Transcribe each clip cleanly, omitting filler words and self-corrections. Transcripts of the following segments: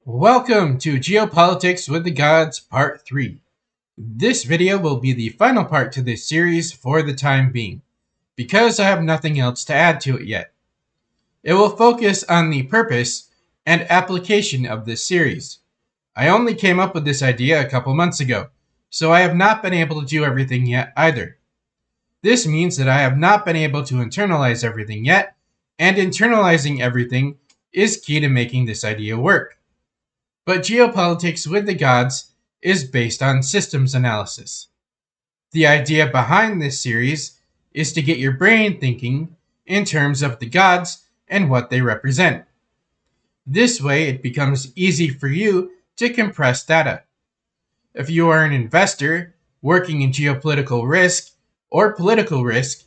Welcome to Geopolitics with the Gods Part 3. This video will be the final part to this series for the time being, because I have nothing else to add to it yet. It will focus on the purpose and application of this series. I only came up with this idea a couple months ago, so I have not been able to do everything yet either. This means that I have not been able to internalize everything yet, and internalizing everything is key to making this idea work. But Geopolitics with the Gods is based on systems analysis. The idea behind this series is to get your brain thinking in terms of the gods and what they represent. This way, it becomes easy for you to compress data. If you are an investor working in geopolitical risk or political risk,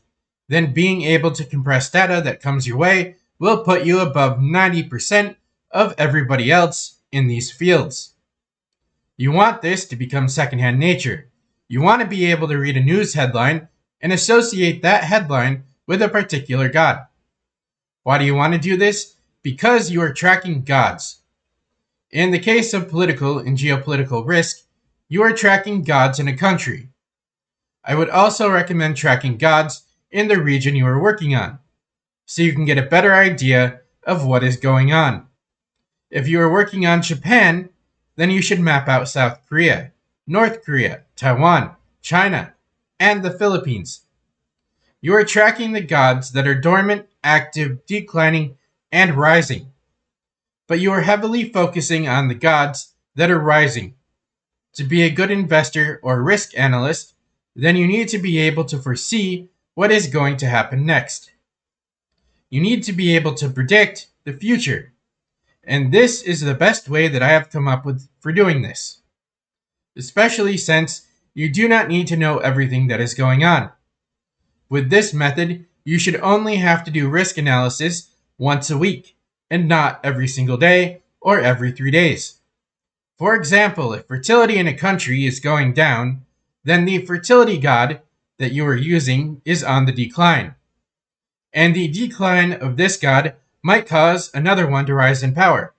then being able to compress data that comes your way will put you above 90% of everybody else in these fields. You want this to become secondhand nature. You want to be able to read a news headline and associate that headline with a particular god. Why do you want to do this? Because you are tracking gods. In the case of political and geopolitical risk, you are tracking gods in a country. I would also recommend tracking gods in the region you are working on, so you can get a better idea of what is going on. If you are working on Japan, then you should map out South Korea, North Korea, Taiwan, China, and the Philippines. You are tracking the gods that are dormant, active, declining, and rising. But you are heavily focusing on the gods that are rising. To be a good investor or risk analyst, then you need to be able to foresee what is going to happen next. You need to be able to predict the future. And this is the best way that I have come up with for doing this. Especially since you do not need to know everything that is going on. With this method, you should only have to do risk analysis once a week, and not every single day or every 3 days. For example, if fertility in a country is going down, then the fertility god that you are using is on the decline. And the decline of this god might cause another one to rise in power.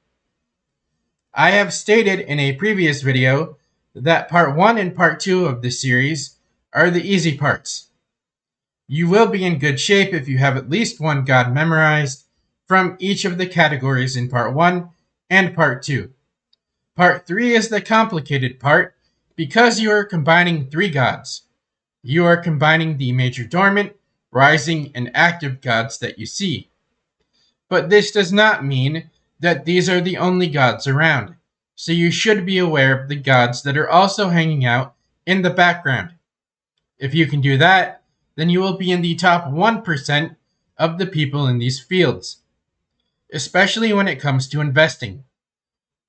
I have stated in a previous video that part 1 and part 2 of this series are the easy parts. You will be in good shape if you have at least one god memorized from each of the categories in part 1 and part 2. Part 3 is the complicated part because you are combining 3 gods. You are combining the major dormant, rising, and active gods that you see. But this does not mean that these are the only gods around, so you should be aware of the gods that are also hanging out in the background. If you can do that, then you will be in the top 1% of the people in these fields, especially when it comes to investing.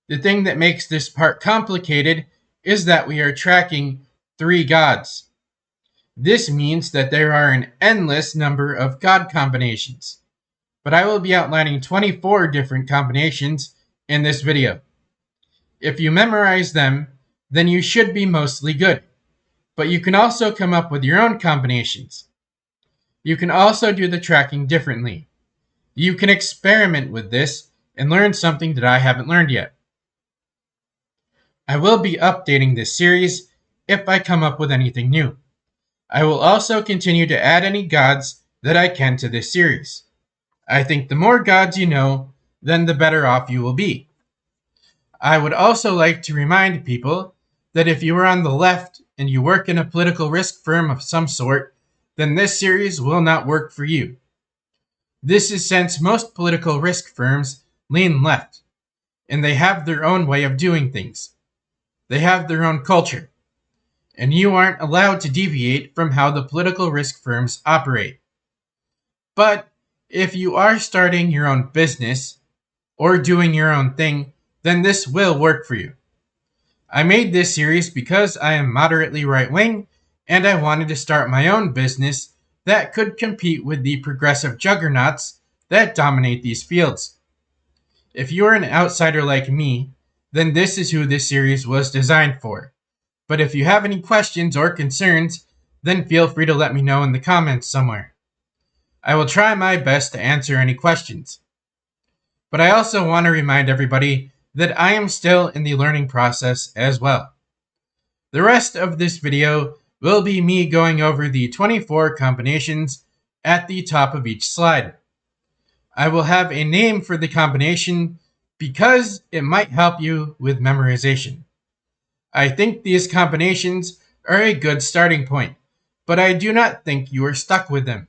The thing that makes this part complicated is that we are tracking 3 gods. This means that there are an endless number of god combinations, but I will be outlining 24 different combinations in this video. If you memorize them, then you should be mostly good, but you can also come up with your own combinations. You can also do the tracking differently. You can experiment with this and learn something that I haven't learned yet. I will be updating this series if I come up with anything new. I will also continue to add any gods that I can to this series. I think the more gods you know, then the better off you will be. I would also like to remind people that if you are on the left and you work in a political risk firm of some sort, then this series will not work for you. This is since most political risk firms lean left, and they have their own way of doing things. They have their own culture, and you aren't allowed to deviate from how the political risk firms operate. But if you are starting your own business or doing your own thing, then this will work for you. I made this series because I am moderately right-wing, and I wanted to start my own business that could compete with the progressive juggernauts that dominate these fields. If you are an outsider like me, then this is who this series was designed for. But if you have any questions or concerns, then feel free to let me know in the comments somewhere. I will try my best to answer any questions. But I also want to remind everybody that I am still in the learning process as well. The rest of this video will be me going over the 24 combinations at the top of each slide. I will have a name for the combination because it might help you with memorization. I think these combinations are a good starting point, but I do not think you are stuck with them.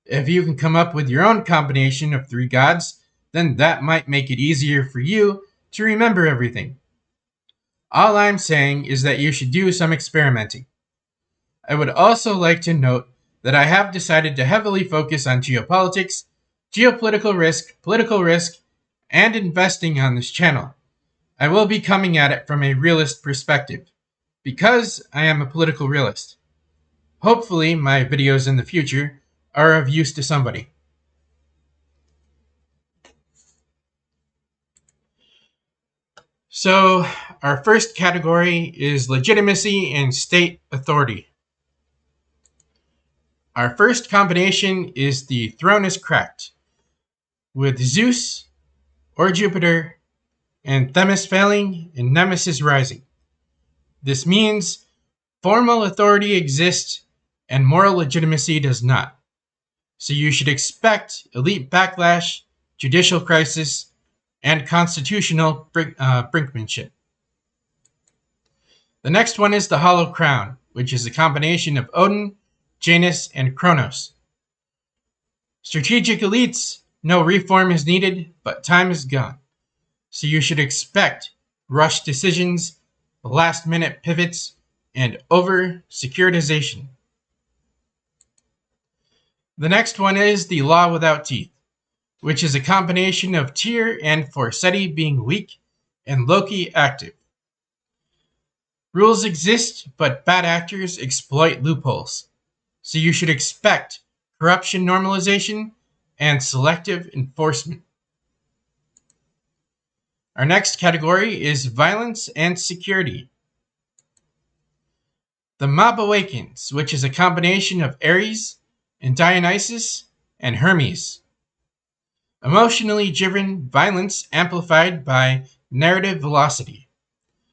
If you can come up with your own combination of 3 gods, then that might make it easier for you to remember everything. All I'm saying is that you should do some experimenting. I would also like to note that I have decided to heavily focus on geopolitics, geopolitical risk, political risk, and investing on this channel. I will be coming at it from a realist perspective, because I am a political realist. Hopefully, my videos in the future are of use to somebody. So, our first category is legitimacy and state authority. Our first combination is the throne is cracked, with Zeus or Jupiter and Themis failing and Nemesis rising. This means formal authority exists and moral legitimacy does not. So you should expect elite backlash, judicial crisis, and constitutional brinkmanship. The next one is the Hollow Crown, which is a combination of Odin, Janus, and Kronos. Strategic elites, no reform is needed, but time is gone. So you should expect rushed decisions, last-minute pivots, and over-securitization. The next one is the Law Without Teeth, which is a combination of Tyr and Forseti being weak and Loki active. Rules exist, but bad actors exploit loopholes. So you should expect corruption normalization and selective enforcement. Our next category is violence and security. The Mob Awakens, which is a combination of Ares and Dionysus and Hermes. Emotionally driven violence amplified by narrative velocity.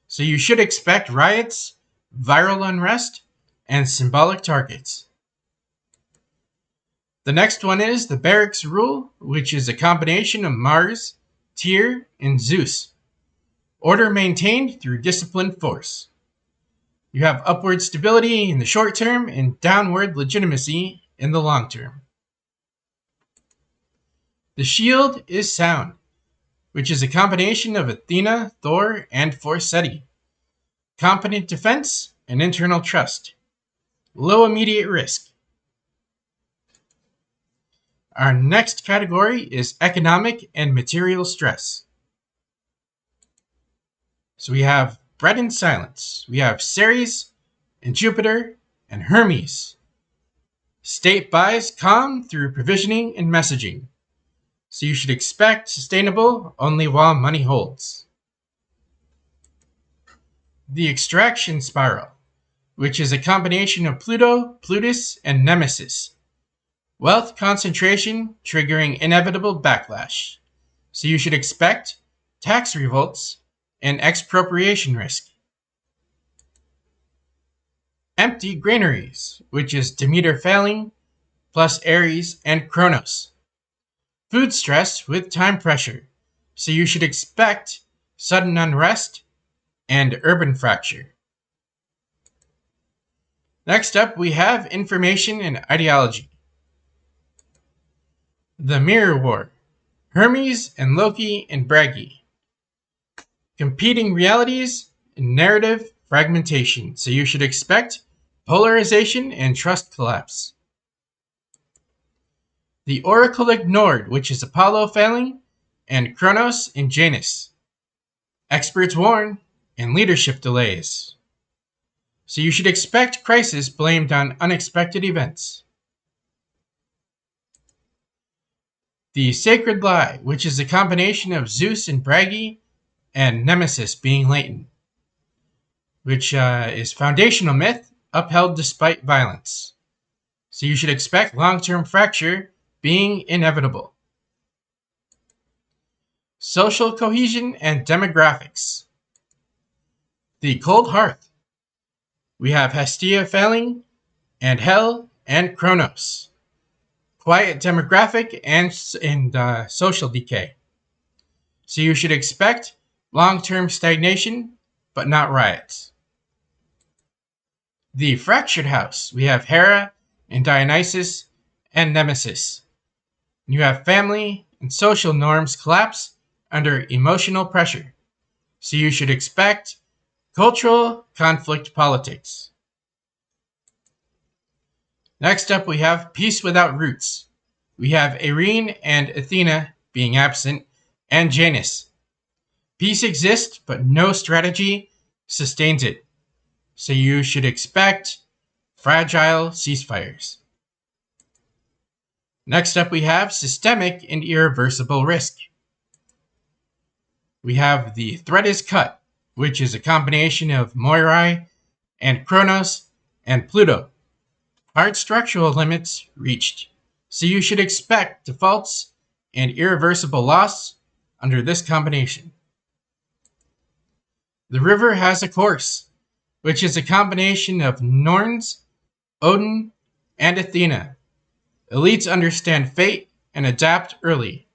So you should expect riots, viral unrest, and symbolic targets. The next one is the Barracks Rule, which is a combination of Mars, Tyr, and Zeus. Order maintained through disciplined force. You have upward stability in the short term and downward legitimacy in the long term. The Shield is Sound, which is a combination of Athena, Thor, and Forseti. Competent defense and internal trust. Low immediate risk. Our next category is economic and material stress. So we have Bread and Silence. We have Ceres and Jupiter and Hermes. State buys calm through provisioning and messaging. So you should expect sustainable only while money holds. The Extraction Spiral, which is a combination of Pluto, Plutus, and Nemesis. Wealth concentration triggering inevitable backlash. So you should expect tax revolts and expropriation risk. Empty Granaries, which is Demeter failing, plus Ares and Kronos. Food stress with time pressure, so you should expect sudden unrest and urban fracture. Next up, we have information and ideology. The Mirror War, Hermes and Loki and Bragi. Competing realities and narrative fragmentation, so you should expect polarization and trust collapse. The Oracle Ignored, which is Apollo failing, and Kronos and Janus. Experts warn, and leadership delays. So you should expect crisis blamed on unexpected events. The Sacred Lie, which is a combination of Zeus and Bragi, and Nemesis being latent, which is foundational myth upheld despite violence. So you should expect long-term fracture being inevitable. social cohesion and demographics. The cold hearth. We have Hestia failing, and Hell and Kronos. Quiet demographic and social decay. So you should expect long-term stagnation, but not riots. The fractured house. We have Hera and Dionysus and Nemesis. You have family and social norms collapse under emotional pressure. So you should expect cultural conflict politics. Next up we have Peace Without Roots. We have Irene and Athena being absent, and Janus. Peace exists, but no strategy sustains it. So you should expect fragile ceasefires. Next up we have Systemic and Irreversible Risk. We have The Thread is Cut, which is a combination of Moirai and Kronos and Pluto. Hard structural limits reached, so you should expect defaults and irreversible loss under this combination. The River Has a Course, which is a combination of Norns, Odin, and Athena. Elites understand fate and adapt early,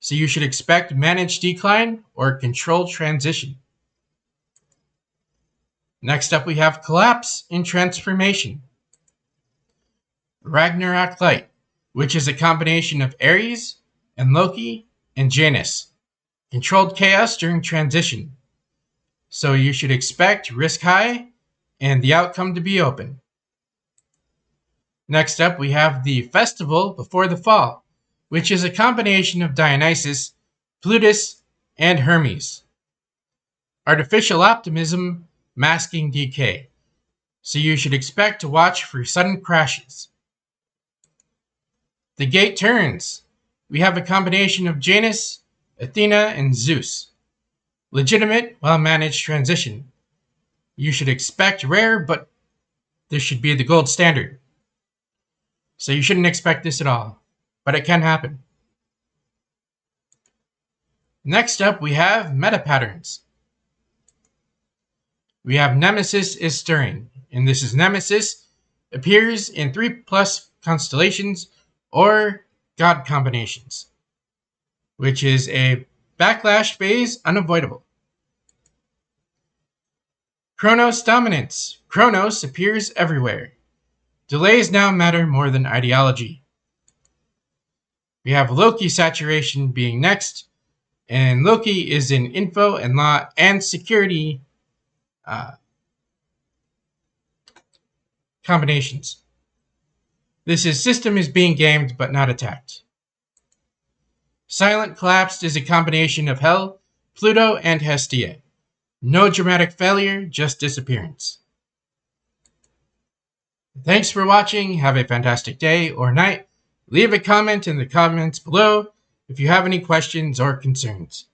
so you should expect managed decline or controlled transition. Next up we have Collapse and Transformation. Ragnarok Light, which is a combination of Ares and Loki and Janus. Controlled chaos during transition, so you should expect risk high and the outcome to be open. Next up we have the Festival Before the Fall, which is a combination of Dionysus, Plutus, and Hermes. Artificial optimism masking decay, so you should expect to watch for sudden crashes. The Gate Turns. We have a combination of Janus, Athena, and Zeus. Legitimate, well-managed transition. You should expect rare, but this should be the gold standard. So you shouldn't expect this at all, but it can happen. Next up, we have meta patterns. We have Nemesis is Stirring, and this is Nemesis appears in 3+ constellations or god combinations, which is a backlash phase unavoidable. Kronos Dominance. Kronos appears everywhere. Delays now matter more than ideology. We have Loki Saturation being next, and Loki is in info and law and security combinations. System is being gamed but not attacked. Silent Collapsed is a combination of Hell, Pluto, and Hestia. No dramatic failure, just disappearance. Thanks for watching. Have a fantastic day or night. Leave a comment in the comments below if you have any questions or concerns.